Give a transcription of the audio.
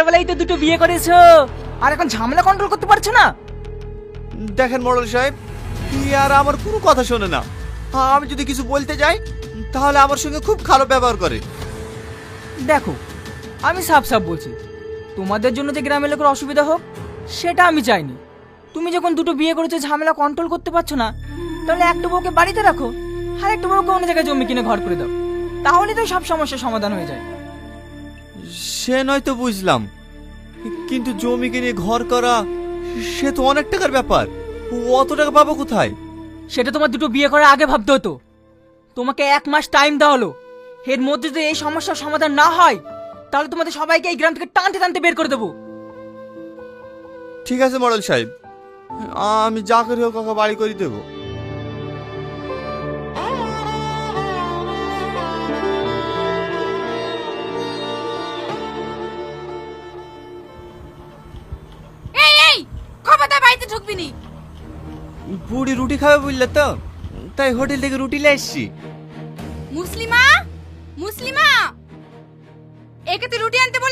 ছোটবেলায় তো দুটো বিয়ে করেছো, আর এখন ঝামেলা কন্ট্রোল করতে পারছো না। দেখেন মোড়ল সাহেব, আর আমার কোনো কথা শোনে না। আমি যদি কিছু বলতে যাই তাহলে আমার সঙ্গে খুব খারাপ ব্যবহার করে। দেখো, আমি সাফ সাফ বলছি, তোমাদের জন্য যে গ্রামের লোকের অসুবিধা হোক সেটা আমি চাইনি। তুমি যখন দুটো বিয়ে করেছো, ঝামেলা কন্ট্রোল করতে পারছো না, তাহলে একটা বউকে বাড়িতে রাখো, আর একটা বউকে অন্য জায়গায় জমি কিনে ঘর করে দাও, তাহলে তো সব সমস্যার সমাধান হয়ে যায়। সে নয় তো বুঝলাম, কিন্তু জমি কিনে ঘর করা সে তো অনেক টাকার ব্যাপার। অত টাকা পাবো কোথায়? সেটা তোমার দুটো বিয়ে করার আগে ভাবতে হতো। তোমাকে 1 মাস টাইম দেওয়া হলো, এর মধ্যে যদি এই সমস্যার সমাধান না হয় তাহলে তোমাদের সবাইকে এই গ্রাম থেকে টানতে টানতে বের করে দেবো। ঠিক আছে মোড়ল সাহেব, আমি যা করে হোক কাকা বাড়ি করে দেবো। এই এই খবরদার বাড়িতে ঢুকবি নি। বুড়ি রুটি খাবে বুঝলে তো, তাই হোটেল থেকে রুটি নিয়ে এসছি। মুসলিমা, মুসলিমা, একে তুই রুটি আনতে বলে